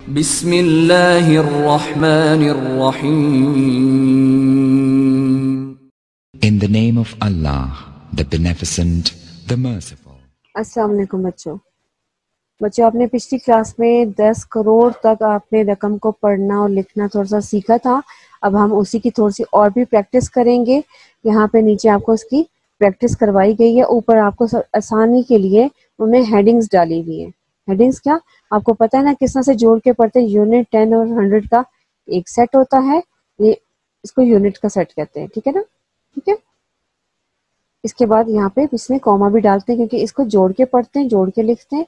बिस्मिल्लाहिर्रहमानिर्रहीम। In the name of Allah, the Beneficent, the Merciful. अस्सलाम वालेकुम बच्चों आपने पिछली क्लास में 10 करोड़ तक आपने रकम को पढ़ना और लिखना थोड़ा सा सीखा था। अब हम उसी की थोड़ी सी और भी प्रैक्टिस करेंगे। यहाँ पे नीचे आपको इसकी प्रैक्टिस करवाई गई है। ऊपर आपको आसानी के लिए उन्हें हेडिंग्स डाली हुई है। हेडिंग्स क्या आपको पता है ना, किस तरह से जोड़ के पढ़ते हैं। यूनिट 10 और 100 का एक सेट होता है, ये इसको यूनिट का सेट कहते हैं। ठीक है ना, ठीक है। इसके बाद यहाँ पे इसमें कॉमा भी डालते हैं क्योंकि इसको जोड़ के पढ़ते हैं, जोड़ के लिखते हैं।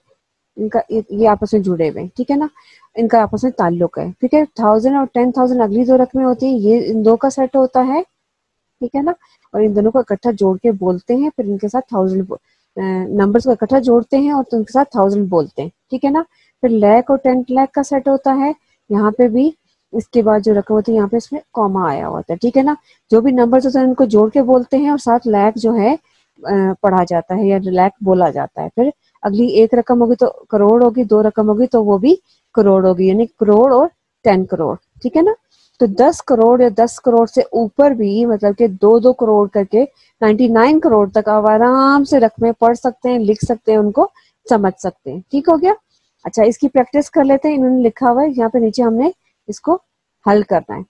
इनका ये आपस में जुड़े हुए हैं, ठीक है ना, इनका आपस में ताल्लुक है। ठीक है, 1000 और 10,000 अगली दो रकमें होती हैं, ये इन दो का सेट होता है। ठीक है ना, और इन दोनों को इकट्ठा जोड़ के बोलते हैं, फिर इनके साथ 1000 नंबर्स को इकट्ठा जोड़ते हैं और उनके साथ 1000 बोलते हैं। ठीक है ना, फिर लाख और 10 लाख का सेट होता है। यहाँ पे भी इसके बाद जो रकम होती है यहाँ पे इसमें कॉमा आया होता है। ठीक है ना, जो भी नंबर्स होते हैं उनको जोड़ के बोलते हैं और साथ लाख जो है पढ़ा जाता है या लाख बोला जाता है। फिर अगली एक रकम होगी तो करोड़ होगी, दो रकम होगी तो वो भी करोड़ होगी, यानी करोड़ और 10 करोड़। ठीक है ना, तो 10 करोड़ या 10 करोड़ से ऊपर भी मतलब कि 2-2 करोड़ करके 99 करोड़ तक आप आराम से रकमें पढ़ सकते हैं, लिख सकते हैं, उनको समझ सकते हैं। ठीक हो गया। अच्छा, इसकी प्रैक्टिस कर लेते हैं। इन्होंने लिखा हुआ है यहाँ पे नीचे, हमने इसको हल करना है।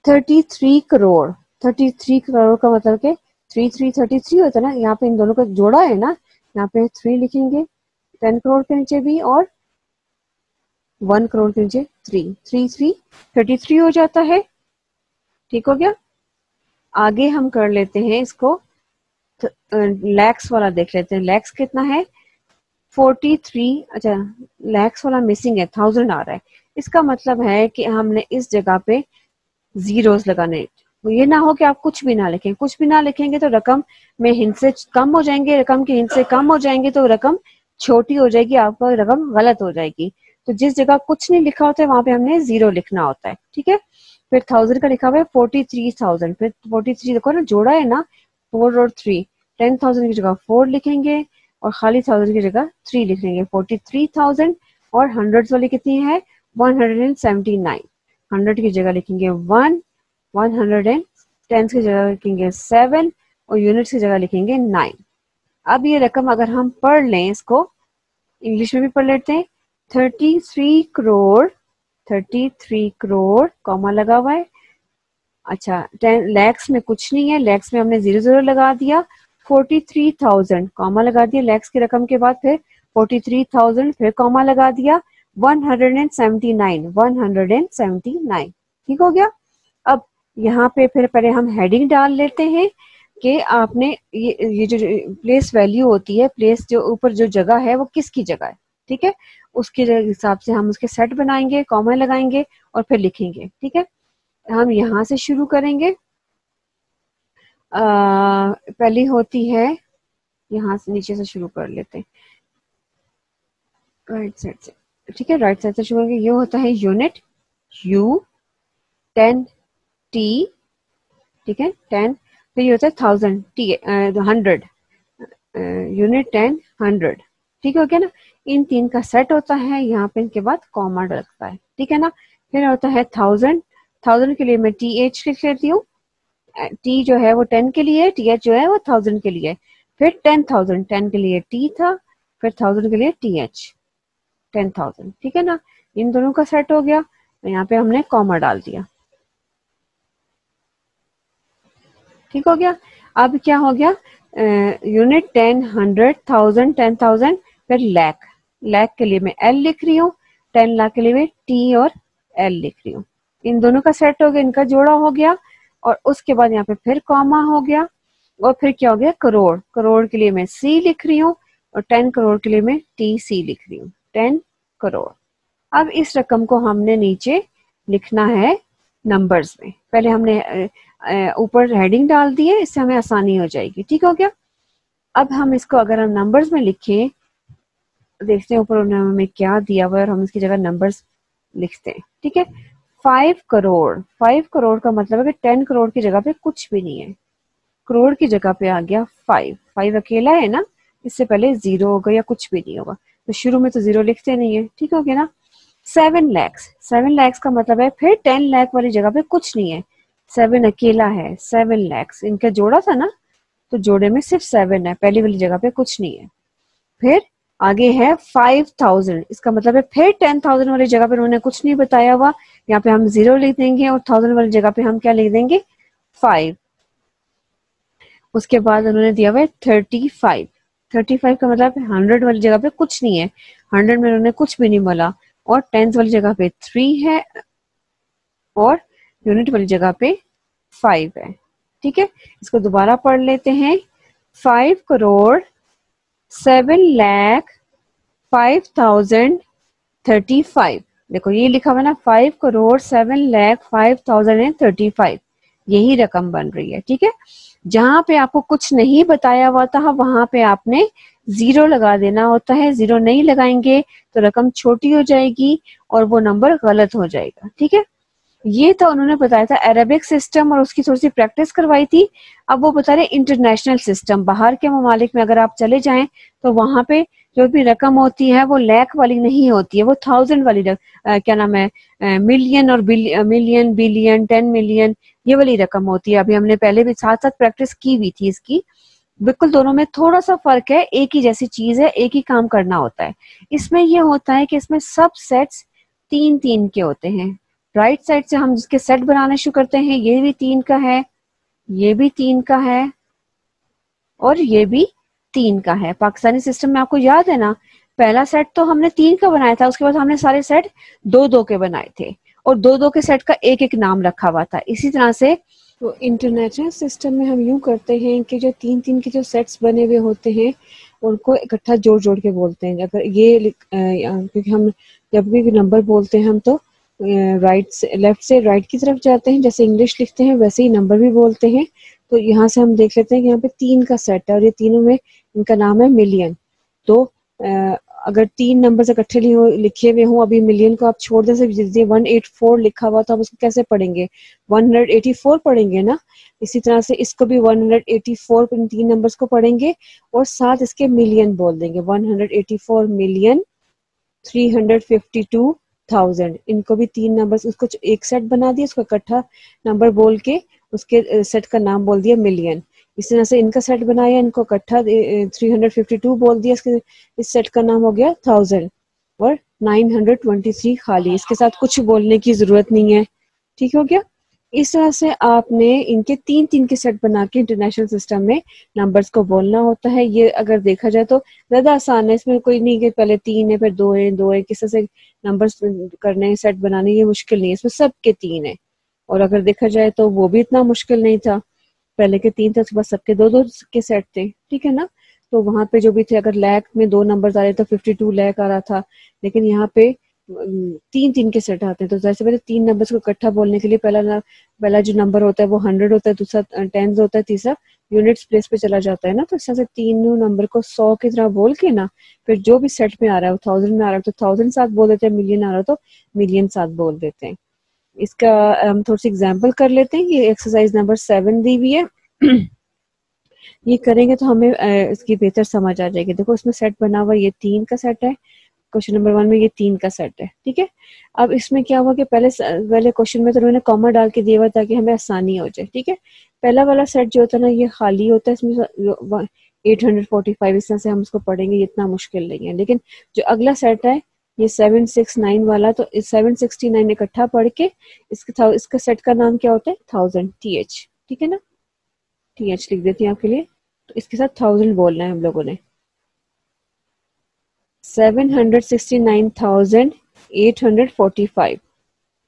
33 करोड़, 33 करोड़ का मतलब के 33 होता है ना, यहाँ पे इन दोनों का जोड़ा है ना, यहाँ पे 3 लिखेंगे 10 करोड़ के नीचे भी, और 1 करोड़ के नीचे 3, 3 33 हो जाता है। ठीक हो गया। आगे हम कर लेते हैं इसको, लैक्स वाला देख लेते हैं। लैक्स कितना है 43। अच्छा, लैक्स वाला मिसिंग है, 1000 आ रहा है। इसका मतलब है कि हमने इस जगह पे जीरोस लगाने। ये ना हो कि आप कुछ भी ना लिखें, कुछ भी ना लिखेंगे तो रकम में हिंस से कम हो जाएंगे, रकम के हिंस से कम हो जाएंगे तो रकम छोटी हो जाएगी, आपका रकम गलत हो जाएगी। तो जिस जगह कुछ नहीं लिखा होता है वहां पे हमने जीरो लिखना होता है। ठीक है, फिर 1000 का लिखा हुआ है 43,000, फिर 43 देखो ना, जोड़ा है ना 4 और 3, 10,000 की जगह 4 लिखेंगे और खाली 1000 की जगह 3 लिख लेंगे, 43,000। और हंड्रेड वाली कितनी है 179, 100 की जगह लिखेंगे 1, 110 की जगह लिखेंगे 7 और यूनिट्स की जगह लिखेंगे 9। अब ये रकम अगर हम पढ़ लें, इसको इंग्लिश में भी पढ़ लेते हैं। 33 करोड़, 33 करोड़ कॉमा लगा हुआ है। अच्छा, 10 लैक्स में कुछ नहीं है, लैक्स में हमने 00 लगा दिया। 43,000 कॉमा लगा दिया लैक्स की रकम के बाद, फिर 43,000 फिर कॉमा लगा दिया। 179, 179। ठीक हो गया। अब यहाँ पे फिर पहले हम हेडिंग डाल लेते हैं कि आपने ये जो प्लेस वैल्यू होती है, प्लेस जो ऊपर जो जगह है वो किसकी जगह है। ठीक है, उसके हिसाब से हम उसके सेट बनाएंगे, कॉमा लगाएंगे और फिर लिखेंगे। ठीक है, हम यहाँ से शुरू करेंगे। पहली होती है, यहाँ से नीचे से शुरू कर लेते हैं, राइट साइड से। ठीक है, राइट साइड से शुरू करेंगे। ये होता है यूनिट U, 10 T। ठीक है, 10। फिर ये होता है 1000 T, 100 यूनिट 10 100। ठीक हो गया ना, इन तीन का सेट होता है। यहाँ पे इनके बाद कॉमा लगता है। ठीक है ना, फिर होता है 1000, 1000 के लिए मैं TH लिख लेती हूँ। T जो है वो 10 के लिए, TH जो है वो 1000 के लिए। फिर 10,000, 10 के लिए T था, फिर 1000 के लिए TH, 10,000। ठीक है ना, इन दोनों का सेट हो गया। यहाँ पे हमने कॉमा डाल दिया। ठीक हो गया। अब क्या हो गया, यूनिट 10 100, 1000, 10,000, फिर लाख, लाख के लिए मैं L लिख रही हूँ, 10 लाख के लिए मैं T और L लिख रही हूँ। इन दोनों का सेट हो गया, इनका जोड़ा हो गया। और उसके बाद यहाँ पे फिर कॉमा हो गया। और फिर क्या हो गया, करोड़, करोड़ के लिए मैं C लिख रही हूँ और 10 करोड़ के लिए मैं TC लिख रही हूँ, 10 करोड़। अब इस रकम को हमने नीचे लिखना है नंबर्स में। पहले हमने ऊपर हेडिंग डाल दी है, इससे हमें आसानी हो जाएगी। ठीक हो गया। अब हम इसको अगर हम नंबर्स में लिखें, देखते हैं ऊपर उन्होंने हमें क्या दिया हुआ है और हम इसकी जगह नंबर्स लिखते हैं। ठीक है, 5 करोड़, 5 करोड़ का मतलब है कि 10 करोड़ की जगह पे कुछ भी नहीं है, करोड़ की जगह पे आ गया 5, 5 अकेला है ना, इससे पहले 0 होगा या कुछ भी नहीं होगा, तो शुरू में तो 0 लिखते नहीं है। ठीक हो गया ना, 7 lakhs का मतलब है फिर 10 लाख वाली जगह पे कुछ नहीं है, 7 अकेला है, 7 lakhs इनका जोड़ा था ना, तो जोड़े में सिर्फ 7 है, पहली वाली जगह पे कुछ नहीं है। फिर आगे है 5000, इसका मतलब है फिर 10,000 वाली जगह पे उन्होंने कुछ नहीं बताया हुआ, यहाँ पे हम 0 लिख देंगे और 1000 वाली जगह पे हम क्या लिख देंगे 5। उसके बाद उन्होंने दिया हुआ है 35, 35 का मतलब 100 वाली जगह पे कुछ नहीं है, 100 में उन्होंने कुछ भी नहीं बोला, और 10 वाली जगह पे 3 है और यूनिट वाली जगह पे 5 है। ठीक है, इसको दोबारा पढ़ लेते हैं। 5,07,05,035। देखो ये लिखा हुआ ना 5,07,05,035, यही रकम बन रही है। ठीक है, जहां पे आपको कुछ नहीं बताया हुआ था वहां पे आपने 0 लगा देना होता है, 0 नहीं लगाएंगे तो रकम छोटी हो जाएगी और वो नंबर गलत हो जाएगा। ठीक है, ये तो उन्होंने बताया था अरेबिक सिस्टम और उसकी थोड़ी सी प्रैक्टिस करवाई थी। अब वो बता रहे इंटरनेशनल सिस्टम, बाहर के ममालिक में अगर आप चले जाएं तो वहां पे जो भी रकम होती है वो लाख वाली नहीं होती है, वो 1000 वाली क्या नाम है, मिलियन और मिलियन, बिलियन, 10 मिलियन, ये वाली रकम होती है। अभी हमने पहले भी साथ साथ प्रैक्टिस की हुई थी इसकी। बिल्कुल दोनों में थोड़ा सा फर्क है, एक ही जैसी चीज है, एक ही काम करना होता है। इसमें ये होता है कि इसमें सब सेट्स 3-3 के होते हैं। राइट साइड से हम जिसके सेट बनाने शुरू करते हैं, ये भी 3 का है, ये भी 3 का है और ये भी 3 का है। पाकिस्तानी सिस्टम में आपको याद है ना, पहला सेट तो हमने 3 का बनाया था, उसके बाद हमने सारे सेट 2-2 के बनाए थे और 2-2 के सेट का एक एक नाम रखा हुआ था। इसी तरह से तो इंटरनेशनल सिस्टम में हम यूं करते हैं कि जो 3-3 के जो सेट्स बने हुए होते हैं उनको इकट्ठा जोड़ जोड़ के बोलते हैं। अगर ये क्योंकि हम जब भी नंबर बोलते हैं हम तो राइट से लेफ्ट से राइट की तरफ जाते हैं, जैसे इंग्लिश लिखते हैं वैसे ही नंबर भी बोलते हैं। तो यहाँ से हम देख लेते हैं कि यहाँ पे 3 का सेट है और ये तीनों में इनका नाम है मिलियन। तो अगर 3 नंबर इकट्ठे लिखे हुए हों, अभी मिलियन को आप छोड़ दे, जैसे 184 लिखा हुआ तो आप उसको कैसे पढ़ेंगे, 184 पढ़ेंगे ना। इसी तरह से इसको भी 184 इन 3 नंबर्स को पढ़ेंगे और साथ इसके मिलियन बोल देंगे, 184 मिलियन 352,000। इनको भी 3 नंबर, उसको एक सेट बना दिया, उसको इकट्ठा नंबर बोल के उसके सेट का नाम बोल दिया मिलियन। इस तरह से इनका सेट बनाया, इनको इकट्ठा 352 बोल दिया, इस सेट का नाम हो गया 1000 और 923 खाली, इसके साथ कुछ बोलने की जरूरत नहीं है। ठीक हो गया। इस तरह से आपने इनके 3-3 के सेट बना के इंटरनेशनल सिस्टम में नंबर्स को बोलना होता है। ये अगर देखा जाए तो ज्यादा आसान है, इसमें कोई नहीं कि पहले 3 है फिर 2 है 2 है, किस तरह से नंबर्स करने सेट बनाने, ये मुश्किल नहीं है, इसमें सबके 3 है। और अगर देखा जाए तो वो भी इतना मुश्किल नहीं था, पहले के 3 थे, उसके बाद सबके 2-2 के सेट थे। ठीक है ना, तो वहां पे जो भी थे, अगर लाख में 2 नंबर आ रहे तो 52 लाख आ रहा था, लेकिन यहाँ पे 3-3 के सेट आते हैं। तो जैसे पहले 3 नंबर्स को इकट्ठा बोलने के लिए पहला जो नंबर होता है वो 100 होता है, दूसरा 10 होता है, तीसरा यूनिट्स प्लेस पे चला जाता है ना। तो इस तरह से तीनों नंबर को 100 की तरह बोल के ना, फिर जो भी सेट में आ रहा है, 1000 में आ रहा है तो 1000 साथ बोल देते हैं, मिलियन आ रहा है तो मिलियन साथ बोल देते हैं। इसका हम थोड़ी सी एग्जाम्पल कर लेते हैं। ये एक्सरसाइज नंबर 7 दी हुई है। ये करेंगे तो हमें इसकी बेहतर समझ आ जाएगी। देखो इसमें सेट बना हुआ, ये 3 का सेट है, क्वेश्चन नंबर 1 में ये 3 का सेट है। ठीक है, अब इसमें क्या हुआ कि पहले क्वेश्चन में तो उन्होंने कॉमा डाल के दिया हुआ ताकि हमें आसानी हो जाए। ठीक है, पहला वाला सेट जो होता है ना ये खाली होता है, इसमें 845, इस तरह से हम उसको पढ़ेंगे, ये इतना मुश्किल नहीं है। लेकिन जो अगला सेट है ये 769 वाला, तो 769 इकट्ठा पढ़ के इसका सेट का नाम क्या होता है 1000, TH। ठीक है ना, TH लिख देती हूँ आपके लिए। तो इसके साथ 1000 बोलना है हम लोगों ने, 769,845,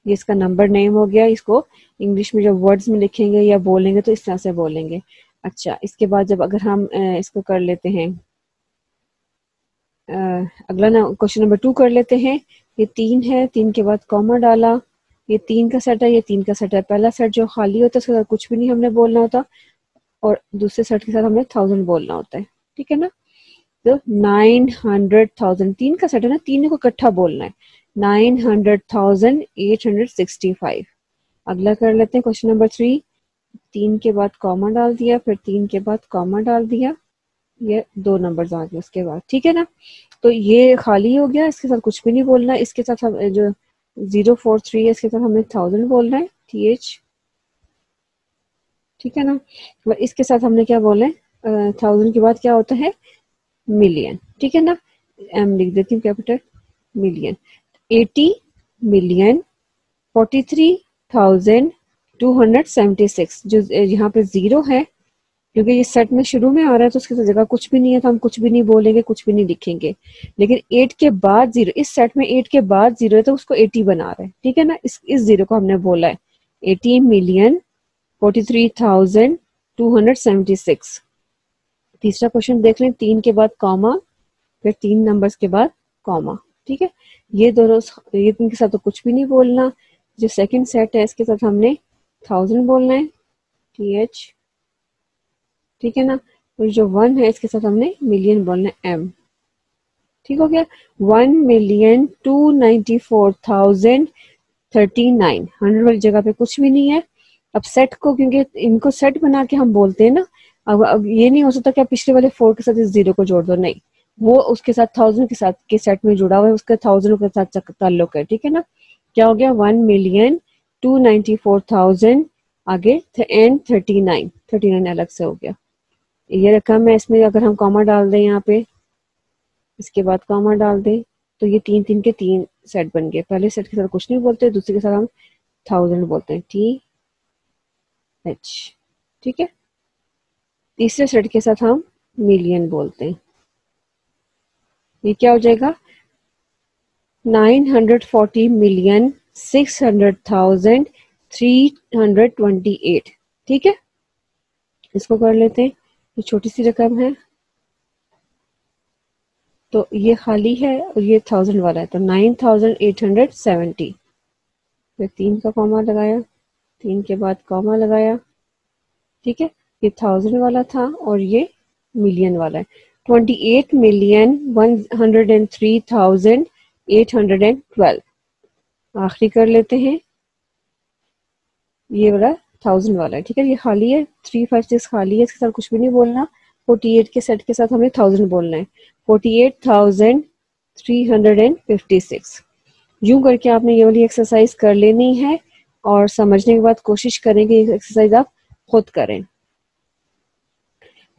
ये इसका नंबर नेम हो गया। इसको इंग्लिश में जब वर्ड्स में लिखेंगे या बोलेंगे तो इस तरह से बोलेंगे। अच्छा, इसके बाद जब अगर हम इसको कर लेते हैं, अगला ना क्वेश्चन नंबर 2 कर लेते हैं। ये 3 है, 3 के बाद कॉमा डाला, ये 3 का सेट है, ये 3 का सेट है। पहला सेट जो खाली होता है उसके साथ कुछ भी नहीं हमने बोलना होता और दूसरे सेट के साथ हमने 1000 बोलना होता है। ठीक है ना, तो 900,000, 3 का सेट है ना, तीनों को इकट्ठा बोलना है, 900,865। अगला कर लेते हैं क्वेश्चन नंबर 3। 3 के बाद कॉमा डाल दिया, फिर 3 के बाद कॉमा डाल दिया, ये 2 नंबर आ गए उसके बाद। ठीक है ना, तो ये खाली हो गया, इसके साथ कुछ भी नहीं बोलना। इसके साथ हम जो 043 है इसके साथ हमें 1000 बोलना है, TH, ठीक है ना। और इसके साथ हमने क्या बोला है, 1000 के बाद क्या होता है, मिलियन, ठीक है ना। M लिख देती हूँ कैपिटल, मिलियन। 80 मिलियन 43,276, जो यहाँ पे जीरो है क्योंकि ये सेट में शुरू में आ रहा है तो उसकी जगह कुछ भी नहीं है तो हम कुछ भी नहीं बोलेंगे, कुछ भी नहीं लिखेंगे। लेकिन 8 के बाद जीरो, इस सेट में 8 के बाद जीरो है तो उसको 80 बना रहा है, ठीक है ना। इस जीरो को हमने बोला है 80 मिलियन 43,276। तीसरा क्वेश्चन देख लें, 3 के बाद कॉमा, फिर 3 नंबर्स के बाद कॉमा, ठीक है। ये दोनों, ये इनके साथ तो कुछ भी नहीं बोलना। जो सेकंड सेट है इसके साथ हमने 1000 बोलना है, TH, ठीक है ना। और जो 1 है इसके साथ हमने मिलियन बोलना है, M, ठीक हो गया। 1,294,039, 100 वाली जगह पे कुछ भी नहीं है। अब सेट को, क्योंकि इनको सेट बना के हम बोलते हैं ना, अब ये नहीं हो सकता कि आप पिछले वाले 4 के साथ इस जीरो को जोड़ दो, नहीं, वो उसके साथ 1000 के साथ के सेट में जुड़ा हुआ है, उसका 1000 के साथ ताल्लुक है, ठीक है ना। क्या हो गया, 1,294,000 आगे एंड 39 अलग से हो गया। ये रकम है, इसमें अगर हम कॉमा डाल दें यहाँ पे, इसके बाद कॉमा डाल दें तो ये 3 के 3 सेट बन गए। पहले सेट के साथ कुछ नहीं बोलते, दूसरे के साथ हम 1000 बोलते हैं, TH, ठीक है। तीसरे सेट के साथ हम मिलियन बोलते हैं। ये क्या हो जाएगा, 940,600,328, ठीक है। इसको कर लेते हैं, ये छोटी सी रकम है तो ये खाली है और ये 1000 वाला है तो 9,870। फिर 3 का कॉमा लगाया, 3 के बाद कॉमा लगाया, ठीक है। ये 1000 वाला था और ये मिलियन वाला है। 28,103,812 आखिरी कर लेते हैं, ये वाला 1000 वाला है, ठीक है। ये खाली है, 356 खाली है, इसके साथ कुछ भी नहीं बोलना। 48 के सेट के साथ हमें 1000 बोलना है, 48,356। यूं करके आपने ये वाली एक्सरसाइज कर लेनी है और समझने के बाद कोशिश करें कि ये एक्सरसाइज आप खुद करें।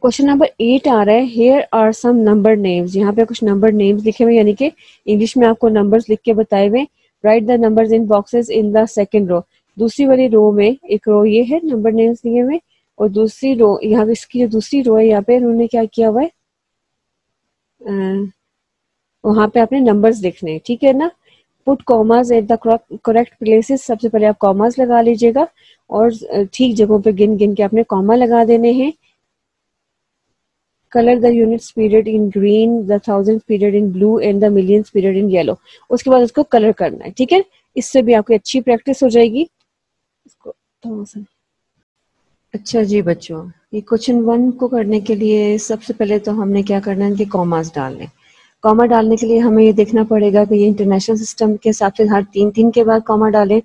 क्वेश्चन नंबर 8 आ रहा है, here are some number names. यहाँ पे कुछ नंबर नेम्स लिखे हुए, यानी कि इंग्लिश में आपको नंबर्स लिख के बताए हुए। Write the numbers in boxes in the second row. दूसरी वाली रो में, एक रो ये है नंबर नेम्स दिए हुए, और दूसरी रो, यहाँ पे इसकी जो दूसरी रो है यहाँ पे उन्होंने क्या किया हुआ है, वहां पे आपने नंबर्स लिखने हैं, ठीक है ना। Put commas at the correct places, सबसे पहले आप कॉमास लगा लीजिएगा और ठीक जगहों पे गिन गिन के आपने कॉमा लगा देने हैं। Colour the units period in green, the thousand period in blue and the millions period in yellow. उसके बाद उसको कलर करना है, ठीक है। इससे भी आपकी अच्छी प्रैक्टिस हो जाएगी। इसको अच्छा जी बच्चों, ये क्वेश्चन 1 को करने के लिए सबसे पहले तो हमने क्या करना है कि कॉमास डालने। कॉमा डालने के लिए हमें ये देखना पड़ेगा कि ये इंटरनेशनल सिस्टम के हिसाब से हर 3 के बाद कॉमा डालें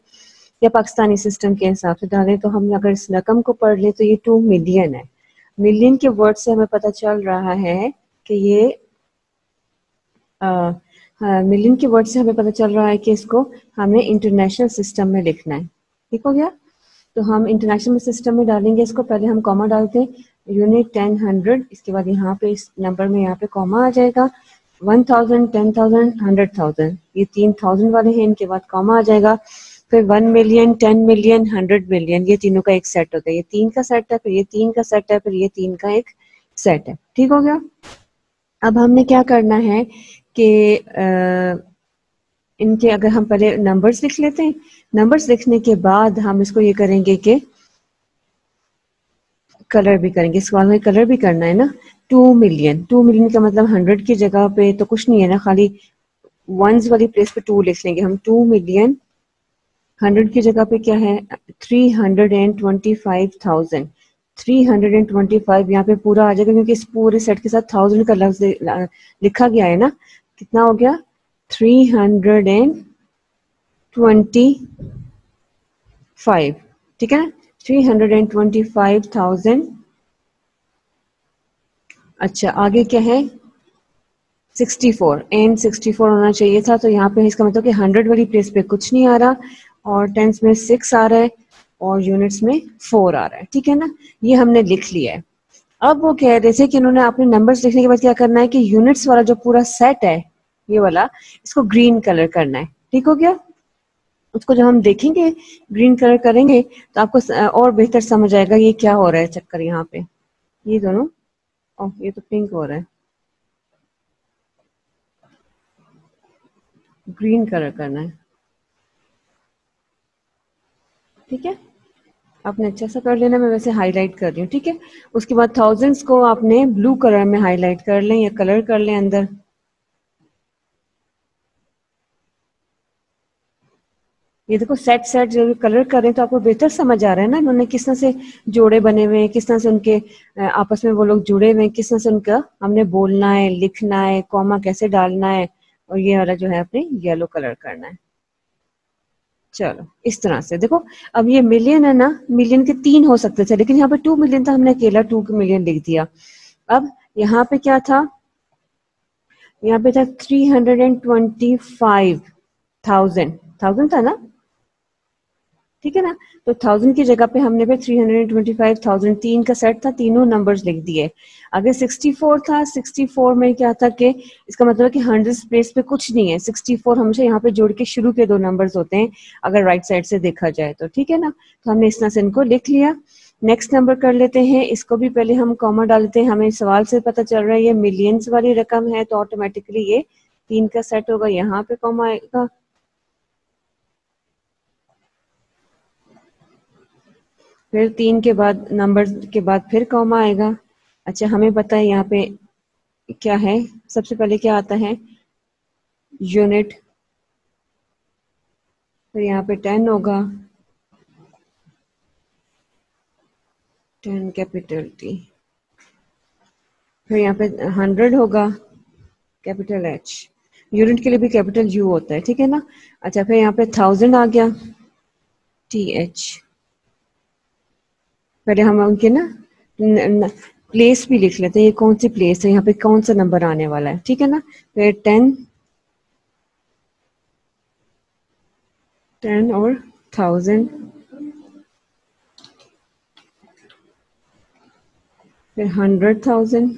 या पाकिस्तानी सिस्टम के हिसाब से डालें। तो हम अगर इस रकम को पढ़ लें तो ये 2 मिलियन है। मिलियन के वर्ड से हमें पता चल रहा है कि ये मिलियन के वर्ड से हमें पता चल रहा है कि इसको हमें इंटरनेशनल सिस्टम में लिखना है, ठीक हो गया। तो हम इंटरनेशनल सिस्टम में डालेंगे इसको, पहले हम कॉमा डालते हैं, यूनिट 10 100, इसके बाद यहाँ पे इस नंबर में यहाँ पे कॉमा आ जाएगा। 1000 10,000 100,000, ये 3000 वाले हैं, इनके बाद कॉमा आ जाएगा। फिर 1 मिलियन 10 मिलियन 100 मिलियन, ये तीनों का एक सेट होता है। ये 3 का सेट है, फिर ये 3 का सेट है, फिर ये 3 का एक सेट है, ठीक हो गया। अब हमने क्या करना है कि इनके अगर हम पहले नंबर्स लिख लेते हैं, नंबर्स लिखने के बाद हम इसको ये करेंगे कि कलर भी करेंगे। इस सवाल में कलर भी करना है ना। 2 मिलियन, 2 मिलियन का मतलब 100 की जगह पे तो कुछ नहीं है ना, खाली वंस वाली प्लेस पे 2 लिख लेंगे हम। 2 मिलियन 100 की जगह पे क्या है, 325,000। 325 यहाँ पे पूरा आ जाएगा क्योंकि इस पूरे सेट के साथ 1000 का लफ्ज लिखा गया है ना। कितना हो गया, 325, ठीक है ना, 325,000। अच्छा आगे क्या है, 64 एंड 64 होना चाहिए था, तो यहाँ पे इसका मतलब कि 100 वाली प्लेस पे कुछ नहीं आ रहा, और टेंस में 6 आ रहा है और यूनिट्स में 4 आ रहा है, ठीक है ना। ये हमने लिख लिया है। अब वो कह रहे थे कि उन्होंने अपने नंबर्स लिखने के बाद क्या करना है कि यूनिट्स वाला जो पूरा सेट है ये वाला, इसको ग्रीन कलर करना है। ठीक हो गया। उसको जब हम देखेंगे ग्रीन कलर करेंगे तो आपको और बेहतर समझ आएगा ये क्या हो रहा है चक्कर यहाँ पे। ये दोनों, ओह ये तो पिंक हो रहा है, ग्रीन कलर करना है, ठीक है। आपने अच्छा सा कर लेना, मैं वैसे हाईलाइट कर रही हूँ, ठीक है। उसके बाद थाउजेंड्स को आपने ब्लू कलर में हाईलाइट कर लें या कलर कर लें अंदर। ये देखो सेट सेट जो कलर कर रहे हैं तो आपको बेहतर समझ आ रहा है ना उन्होंने किस तरह से जोड़े बने हुए हैं, किस तरह से उनके आपस में वो लोग जुड़े हुए हैं, किस तरह से उनका हमने बोलना है, लिखना है, कॉमा कैसे डालना है, और ये वाला जो है अपने येलो कलर करना है। चलो इस तरह से देखो। अब ये मिलियन है ना, मिलियन के 3 हो सकते थे, लेकिन यहाँ पे 2 मिलियन था, हमने अकेला 2 मिलियन लिख दिया। अब यहाँ पे क्या था, यहाँ पे था 325,000, थाउजेंड था ना, ठीक है ना। तो 1000 की जगह पे हमने पे 325,000, 3 का सेट था, तीनों नंबर्स लिख दिए। अगर 64 था, 64 में क्या था कि इसका मतलब कि 100 प्लेस पे कुछ नहीं है, 64 हमेशा यहाँ पे जोड़ के शुरू के 2 नंबर्स होते हैं अगर राइट साइड से देखा जाए तो, ठीक है ना। तो हमने इस तरह से इनको लिख लिया। नेक्स्ट नंबर कर लेते हैं, इसको भी पहले हम कॉमा डालते हैं, हमें सवाल से पता चल रहा है ये मिलियंस वाली रकम है तो ऑटोमेटिकली ये 3 का सेट होगा, यहाँ पे कॉमा आएगा, फिर 3 के बाद नंबर के बाद फिर कॉमा आएगा। अच्छा हमें पता है यहाँ पे क्या है, सबसे पहले क्या आता है, यूनिट, फिर यहाँ पे 10 होगा, 10 कैपिटल टी, फिर यहाँ पे 100 होगा, कैपिटल एच, यूनिट के लिए भी कैपिटल यू होता है, ठीक है ना। अच्छा फिर यहाँ पे 1000 आ गया, टी एच, पहले हम उनके ना प्लेस भी लिख लेते हैं, ये कौन सी प्लेस है, यहाँ पे कौन सा नंबर आने वाला है, ठीक है ना। फिर 10 और 1000, फिर 100,000,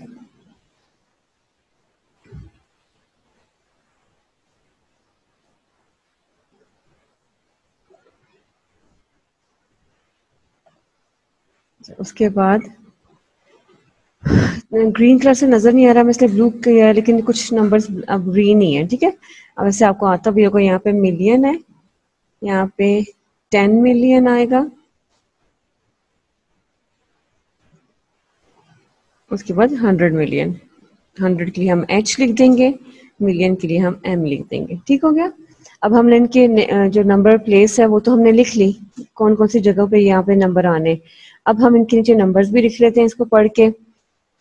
उसके बाद ग्रीन कलर से नजर नहीं आ रहा, मैं इसलिए ब्लू किया, लेकिन कुछ नंबर्स अब ग्रीन ही है, ठीक है। अब वैसे आपको आता भी होगा, यहाँ पे मिलियन है, यहाँ पे 10 मिलियन आएगा, उसके बाद 100 मिलियन, 100 के लिए हम एच लिख देंगे, मिलियन के लिए हम एम लिख देंगे, ठीक हो गया। अब हमने इनके जो नंबर प्लेस है वो तो हमने लिख ली, कौन कौन सी जगह पे यहाँ पे नंबर आने। अब हम इनके नीचे नंबर्स भी लिख लेते हैं इसको पढ़ के।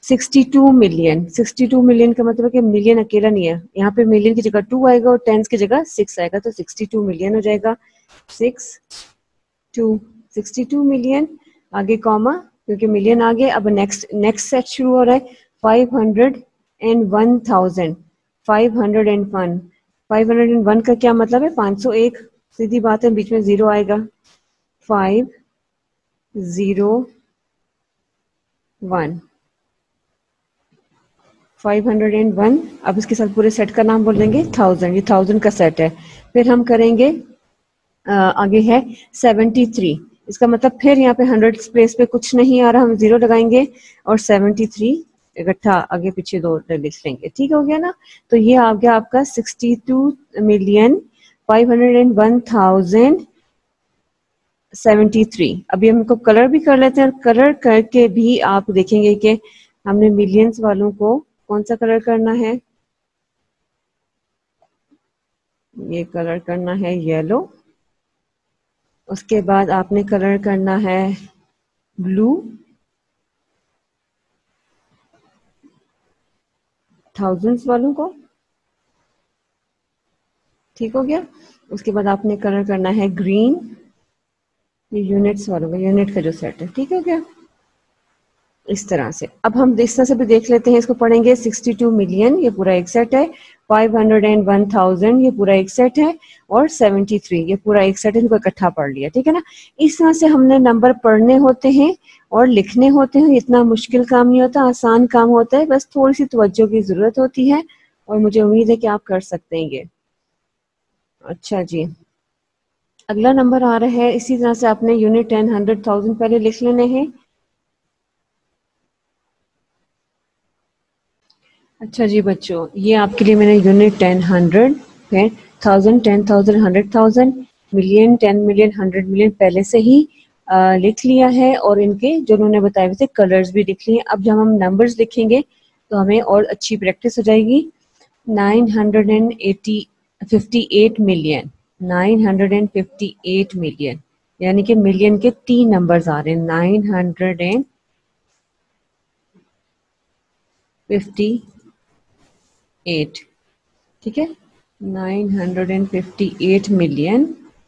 62 मिलियन, 62 मिलियन का मतलब है कि मिलियन अकेला नहीं है, यहाँ पे मिलियन की जगह 2 आएगा और टेंस की जगह 6 आएगा, तो 62 मिलियन हो जाएगा, 62 मिलियन, आगे कॉमा, क्योंकि मिलियन आ गए। अब नेक्स्ट नेक्स्ट सेट शुरू हो रहा है, 501,000, 501, 501 का क्या मतलब है, 501, सीधी बात है, बीच में जीरो आएगा, 501, 501। अब इसके साथ पूरे सेट का नाम बोल देंगे 1000, ये 1000 का सेट है। फिर हम करेंगे आगे है 73, इसका मतलब फिर यहाँ पे 100 प्लेस पे कुछ नहीं आ रहा, हम जीरो लगाएंगे और 73 इकट्ठा आगे पीछे 2 लिख लेंगे, ठीक हो गया ना। तो ये आ गया आपका 62,501,073। अभी हम इनको कलर भी कर लेते हैं, और कलर करके भी आप देखेंगे कि हमने मिलियंस वालों को कौन सा कलर करना है, ये कलर करना है येलो, उसके बाद आपने कलर करना है ब्लू, थाउजेंड्स वालों को, ठीक हो गया। उसके बाद आपने कलर करना है ग्रीन, ये यूनिट्स वालों का, यूनिट का जो सेट है, ठीक हो गया। इस तरह से। अब हम इस तरह से भी देख लेते हैं, इसको पढ़ेंगे 62 मिलियन, ये पूरा एक सेट है, 501,000 ये पूरा एक सेट है, और 73 ये पूरा एक सेट है, इनको इकट्ठा पढ़ लिया, ठीक है ना। इस तरह से हमने नंबर पढ़ने होते हैं और लिखने होते हैं, इतना मुश्किल काम नहीं होता, आसान काम होता है, बस थोड़ी सी तवज्जो की जरूरत होती है, और मुझे उम्मीद है कि आप कर सकते हैं ये। अच्छा जी, अगला नंबर आ रहा है, इसी तरह से आपने यूनिट 10, 100,000 पहले लिख लेने हैं। अच्छा जी बच्चों, ये आपके लिए मैंने यूनिट 10, 100 है, 1000, 10,000, 100,000, मिलियन, 10 मिलियन, 100 मिलियन पहले से ही लिख लिया है, और इनके जो उन्होंने बताए हुए थे कलर्स भी लिख लिए। अब जब हम नंबर्स लिखेंगे तो हमें और अच्छी प्रैक्टिस हो जाएगी। 958 मिलियन, 958 मिलियन, यानी कि मिलियन के 3 नंबर्स आ रहे हैं, 958, ठीक है, 958 मिलियन,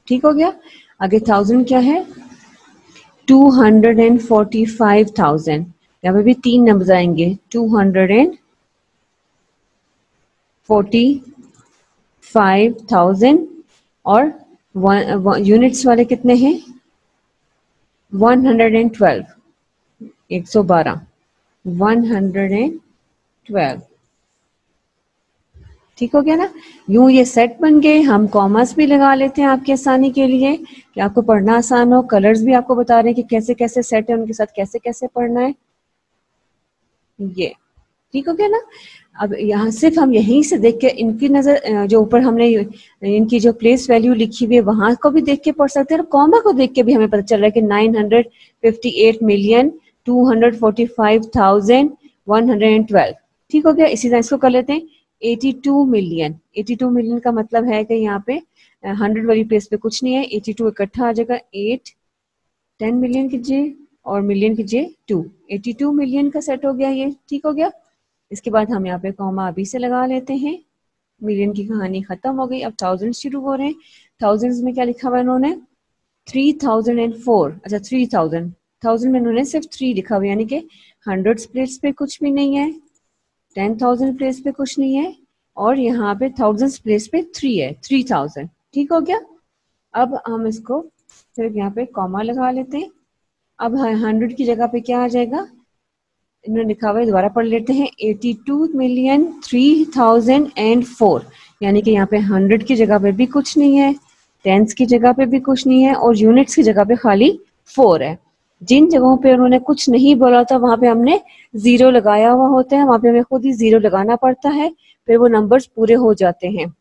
ठीक हो गया। आगे 1000 क्या है, 245,000, यहाँ पे भी 3 नंबर आएंगे, 245,000, और यूनिट्स वाले कितने हैं, 112, 112, 112, ठीक हो गया ना। यूं ये सेट बन गए। हम कॉमर्स भी लगा लेते हैं आपकी आसानी के लिए, कि आपको पढ़ना आसान हो। कलर्स भी आपको बता रहे हैं कि कैसे कैसे सेट है, उनके साथ कैसे कैसे पढ़ना है, ये ठीक हो गया ना। अब यहाँ सिर्फ हम यहीं से देख के इनकी नजर, जो ऊपर हमने इनकी जो प्लेस वैल्यू लिखी हुई है वहां को भी देख के पढ़ सकते हैं, और कॉमा को देख के भी हमें पता चल रहा है कि 958 मिलियन 245,112, ठीक हो गया। इसी तरह इसको कर लेते हैं 82 मिलियन। 82 मिलियन का मतलब है कि यहाँ पे 100 वाली प्लेस पे कुछ नहीं है, 82 इकट्ठा आ जाएगा, 8, 10 मिलियन कीजिए और मिलियन कीजिए 2, 82 मिलियन का सेट हो गया ये, ठीक हो गया। इसके बाद हम यहाँ पे कॉमा अभी से लगा लेते हैं। मिलियन की कहानी खत्म हो गई, अब थाउजेंड शुरू हो रहे हैं। थाउजेंड्स में क्या लिखा हुआ है इन्होंने, 3004, अच्छा 3000, 1000 में इन्होंने सिर्फ 3 लिखा हुआ, यानी कि 100 प्लेस पे कुछ भी नहीं है, 10,000 प्लेस पे कुछ नहीं है, और यहाँ पे 1000 प्लेस पे 3 है, 3000, ठीक हो गया। अब हम इसको फिर यहाँ पे कॉमा लगा लेते हैं। अब 100 की जगह पे क्या आ जाएगा, इन्होंने लिखा हुआ है, दोबारा पढ़ लेते हैं, 82,03,004, यानी कि यहाँ पे 100 की जगह पे भी कुछ नहीं है, टेंस की जगह पे भी कुछ नहीं है, और यूनिट्स की जगह पे खाली 4 है। जिन जगहों पे उन्होंने कुछ नहीं बोला था वहां पे हमने 0 लगाया हुआ होता है, वहां पे हमें खुद ही 0 लगाना पड़ता है, फिर वो नंबर्स पूरे हो जाते हैं,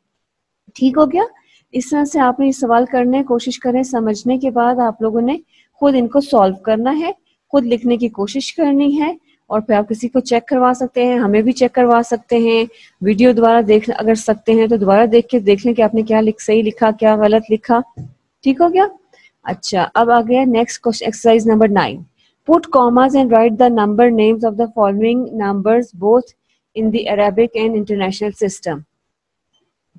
ठीक हो गया। इस तरह से आपने ये सवाल करने कोशिश करें, समझने के बाद आप लोगों ने खुद इनको सॉल्व करना है, खुद लिखने की कोशिश करनी है, और फिर आप किसी को चेक करवा सकते हैं, हमें भी चेक करवा सकते हैं, वीडियो दोबारा देख अगर सकते हैं तो दोबारा देख के देख लें कि आपने क्या सही लिखा क्या गलत लिखा, ठीक हो गया। अच्छा, अब आ गया next question, exercise number 9। Put commas and right the number names of the following numbers both in the Arabic and international system,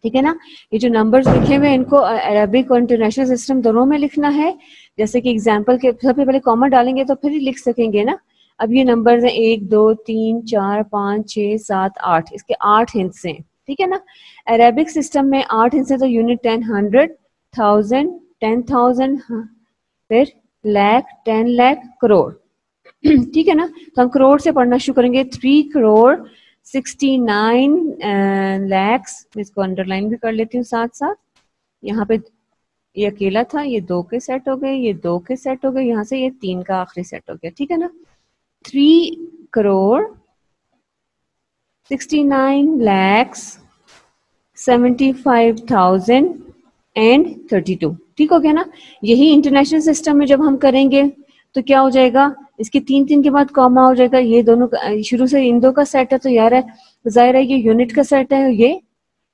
ठीक है ना। ये जो नंबर्स लिखे हुए हैं इनको अरेबिक और इंटरनेशनल सिस्टम दोनों में लिखना है। जैसे कि एग्जांपल के सबसे पहले कॉमा डालेंगे तो फिर ही लिख सकेंगे ना। अब ये नंबर्स हैं 1, 2, 3, 4, 5, 6, 7, 8, इसके 8 हिंट्स हैं, ठीक है ना। अरेबिक सिस्टम में 8 हिंट्स हैं, तो यूनिट 10, 100, 1000, 10,000, फिर लाख, 10 लाख, करोड़, ठीक है ना। तो हम करोड़ से पढ़ना शुरू करेंगे, 3 करोड़ 69 लैक्स, इसको अंडरलाइन भी कर लेती हूँ साथ साथ। यहाँ पे ये अकेला था, ये 2 के सेट हो गए, ये 2 के सेट हो गए, यहाँ से ये 3 का आखिरी सेट हो गया, ठीक है ना। 3 करोड़ 69 लैक्स 75,032, ठीक हो गया ना। यही इंटरनेशनल सिस्टम में जब हम करेंगे तो क्या हो जाएगा, इसके 3 के बाद कॉमा हो जाएगा, ये दोनों शुरू से इन 2 का सेट है, तो यार है जाहिर है ये यूनिट का सेट है, ये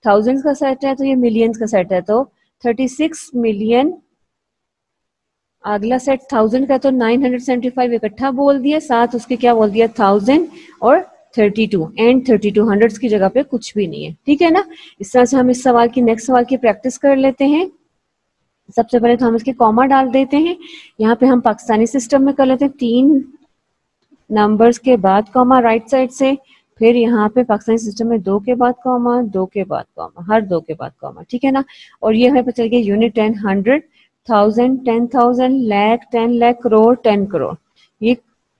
थाउजेंड्स का सेट है, तो ये मिलियंस का सेट है, तो 36 मिलियन। अगला सेट 1000 का, तो 975 इकट्ठा बोल दिया, साथ उसके क्या बोल दिया 1000 और 32, एंड 32 हंड्रेड्स की जगह पे कुछ भी नहीं है, ठीक है ना। इस तरह से हम इस सवाल की नेक्स्ट सवाल की प्रैक्टिस कर लेते हैं। सबसे पहले तो हम इसके कॉमा डाल देते हैं। यहाँ पे हम पाकिस्तानी सिस्टम में कर लेते हैं, 3 नंबर्स के बाद कॉमा राइट साइड से, फिर यहाँ पे पाकिस्तानी सिस्टम में 2 के बाद कॉमा, 2 के बाद कॉमा, हर 2 के बाद कॉमा, ठीक है ना। और ये हमें पता चल गया यूनिट 10, 100, 1000, 10,000, लाख, 10 लाख, करोड़, 10 करोड़।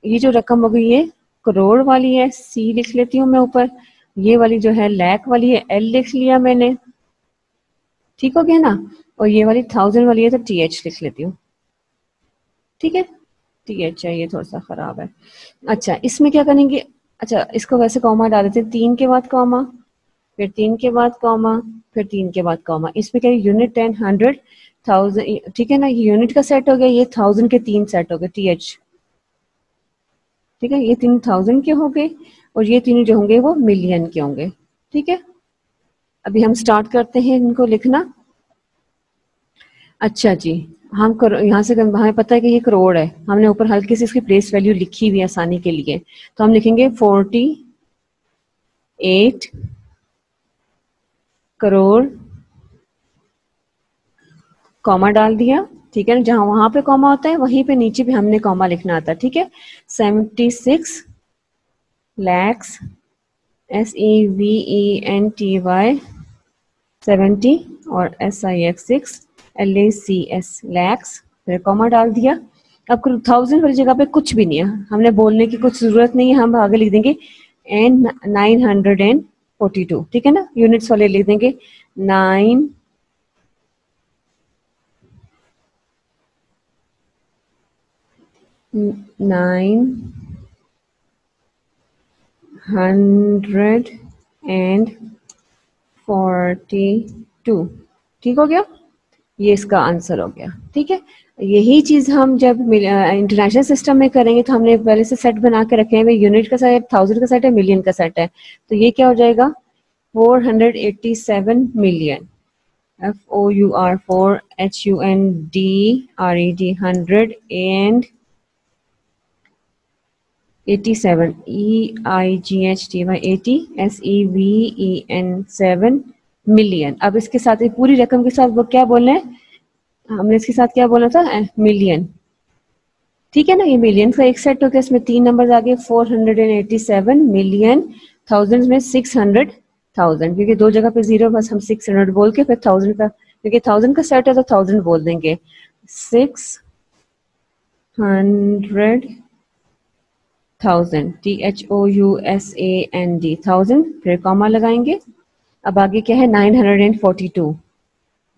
ये जो रकम हो गई ये करोड़ वाली है, सी लिख लेती हूँ मैं ऊपर। ये वाली जो है लाख वाली है, एल लिख लिया मैंने, ठीक हो गया ना। और ये वाली 1000 वाली है तो टी एच लिख लेती हूँ, ठीक है। टी एच है, ये थोड़ा सा खराब है। अच्छा इसमें क्या करेंगे, अच्छा इसको वैसे कॉमा डाल देते हैं, 3 के बाद कॉमा, फिर 3 के बाद कॉमा, फिर 3 के बाद कॉमा। इसमें क्या है यूनिट 10, 100, 1000, ठीक है ना। ये यूनिट का सेट हो गया, ये 1000 के 3 सेट हो गए, टी एच, ठीक है। ये 3 1000 के हो गए और ये तीनों जो होंगे वो मिलियन के होंगे, ठीक है। अभी हम स्टार्ट करते हैं इनको लिखना। अच्छा जी, हम यहाँ से हमें पता है कि ये करोड़ है, हमने ऊपर हल्की सी इसकी प्लेस वैल्यू लिखी हुई है आसानी के लिए, तो हम लिखेंगे 48 करोड़, कॉमा डाल दिया, ठीक है ना। जहां वहां पे कॉमा होता है वहीं पे नीचे भी हमने कॉमा लिखना आता है, ठीक है। 76 लैक्स, SEVENTY 70 और SIX LACS लैक्स, फिर कॉमा डाल दिया। अब 1000 वाली जगह पे कुछ भी नहीं है, हमने बोलने की कुछ जरूरत नहीं है, हम आगे लिख देंगे एंड 942, ठीक है ना। यूनिट्स वाले लिख देंगे 942, ठीक हो गया। ये इसका आंसर हो गया, ठीक है। यही चीज हम जब इंटरनेशनल सिस्टम में करेंगे तो हमने पहले से सेट बना के रखे हैं, यूनिट का सेट, 1000 का सेट है, मिलियन का सेट है, तो ये क्या हो जाएगा 487 million, FOUR 4 HUNDRED 100 and 87 EIGHTY 80 SEVEN million. अब इसके साथ पूरी रकम के साथ वो क्या बोलना है, हमने इसके साथ क्या बोला था, मिलियन, ठीक है ना। ये मिलियन का एक सेट हो गया, इसमें 3 नंबर आ गए, 487 मिलियन, थाउजेंड में 600,000, क्योंकि 2 जगह पे 0, बस हम 600 बोल के फिर 1000 का, क्योंकि 1000 का सेट है तो 1000 बोल देंगे, 600,000 THOUSAND 1000, फिर कॉमा लगाएंगे। अब आगे क्या है 942,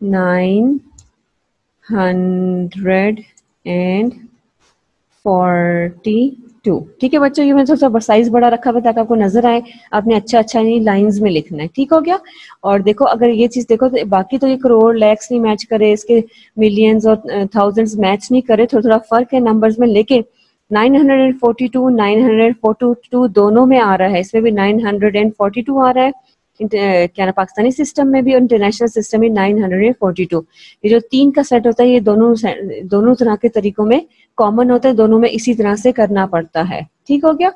942, ठीक है बच्चों। ये मैंने थोड़ा सा साइज बड़ा रखा हुआ ताकि आपको नजर आए, आपने अच्छा नहीं लाइंस में लिखना है, ठीक हो गया। और देखो अगर ये चीज देखो तो बाकी तो ये करोड़ लैक्स नहीं मैच करे, इसके मिलियंस और थाउजेंड्स मैच नहीं करे, थोड़ा थोड़ा फर्क है नंबर्स में, लेकिन 942 942 दोनों में आ रहा है, इसमें भी 942 आ रहा है, क्या ना पाकिस्तानी सिस्टम में भी और इंटरनेशनल सिस्टम में 942। ये जो 3 का सेट होता है ये दोनों तरह के तरीकों में कॉमन होता है, दोनों में इसी तरह से करना पड़ता है, ठीक हो गया।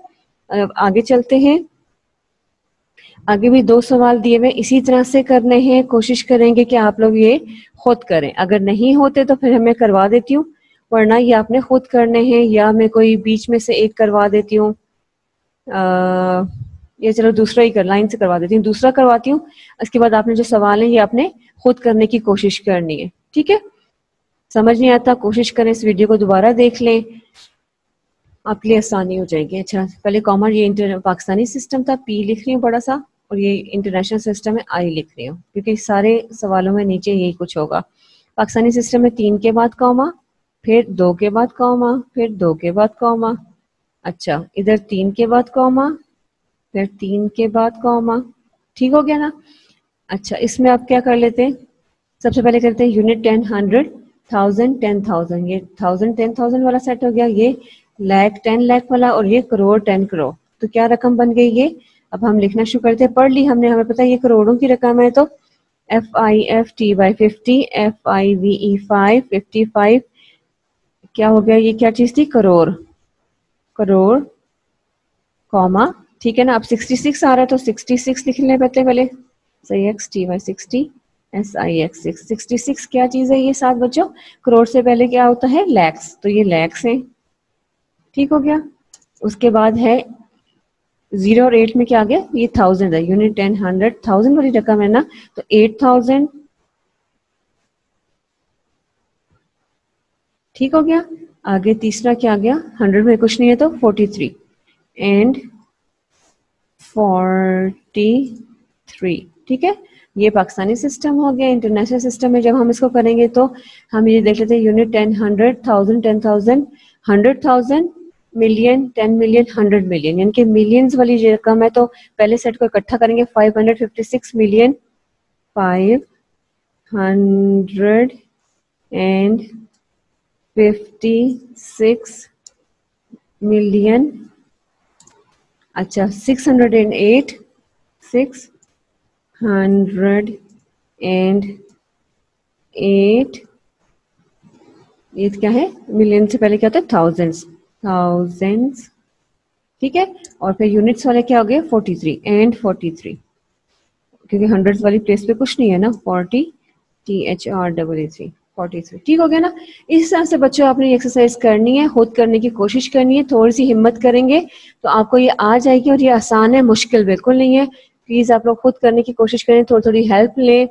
अब आगे चलते हैं, आगे भी 2 सवाल दिए हुए इसी तरह से करने हैं, कोशिश करेंगे कि आप लोग ये खुद करें, अगर नहीं होते तो फिर हमें करवा देती हूँ, वरना ये आपने खुद करने हैं या मैं कोई बीच में से एक करवा देती हूँ, ये चलो दूसरा ही कर, लाइन से करवा देती हूँ, दूसरा करवाती हूँ। इसके बाद आपने जो सवाल है ये आपने खुद करने की कोशिश करनी है, ठीक है। समझ नहीं आता कोशिश करें, इस वीडियो को दोबारा देख लें, आपके लिए आसानी हो जाएगी। अच्छा पहले कॉमन ये पाकिस्तानी सिस्टम था, पी लिख रही हूँ बड़ा सा, और ये इंटरनेशनल सिस्टम है, आई लिख रही हूँ, क्योंकि सारे सवालों में नीचे यही कुछ होगा। पाकिस्तानी सिस्टम में 3 के बाद कॉमा, फिर 2 के बाद कॉमा, फिर 2 के बाद कॉमा। अच्छा इधर 3 के बाद कॉमा, फिर 3 के बाद कॉमा, ठीक हो गया ना। अच्छा इसमें आप क्या कर लेते हैं, सबसे पहले करते हैं यूनिट 10, 100, 1000, 10,000, ये 1000 10,000 वाला सेट हो गया, ये लाख 10 लाख वाला, और ये करोड़ 10 करोड़। तो क्या रकम बन गई ये, अब हम लिखना शुरू करते हैं, पढ़ ली हमने, हमें पता है ये करोड़ों की रकम है, तो FIFTY 50, FIVE 5 55, क्या हो गया, ये क्या चीज थी, करोड़, करोड़ कॉमा, ठीक है ना। अब 66 आ रहा है तो 66 लिख लें पहले, SIXTY 60 SIX 66 क्या चीज है ये साथ बच्चों, करोड़ से पहले क्या होता है लैक्स, तो ये लैक्स है, ठीक हो गया। उसके बाद है 0 और 8 में क्या आ गया, ये 1000 है, यूनिट 10 100 1000 वाली रकम है ना, तो 8000 ठीक हो गया। आगे तीसरा क्या आ गया, 100 में कुछ नहीं है तो 43 एंड 43, ठीक है। ये पाकिस्तानी सिस्टम हो गया। इंटरनेशनल सिस्टम में जब हम इसको करेंगे तो हम ये देख लेते हैं, यूनिट 10 100 1000 10,000 100,000 मिलियन 10 मिलियन 100 मिलियन, यानी कि मिलियंस वाली जो रकम है तो पहले सेट को इकट्ठा करेंगे, 556 मिलियन 556 मिलियन, अच्छा 608 ये क्या है, मिलियन से पहले क्या होता है, थाउजेंड्स, ठीक है। और फिर यूनिट्स वाले क्या हो गए, 43 एंड 43, क्योंकि हंड्रेड्स वाली प्लेस पे कुछ नहीं है ना, 40 THREE 43, ठीक हो गया ना। इस तरह से बच्चों आपने ये एक्सरसाइज करनी है, खुद करने की कोशिश करनी है, थोड़ी सी हिम्मत करेंगे तो आपको ये आ जाएगी, और ये आसान है, मुश्किल बिल्कुल नहीं है। प्लीज आप लोग खुद करने की कोशिश करें, थोड़ी थोड़ी हेल्प लें,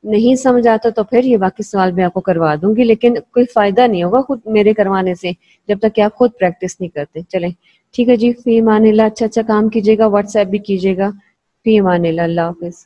नहीं समझ आता तो फिर ये बाकी सवाल मैं आपको करवा दूंगी, लेकिन कोई फायदा नहीं होगा खुद मेरे करवाने से जब तक कि आप खुद प्रैक्टिस नहीं करते। चलें ठीक है जी, फी मानिल्लाह, अच्छा अच्छा काम कीजिएगा, व्हाट्सएप भी कीजिएगा। फी मानिल्लाह, अल्लाह हाफिज।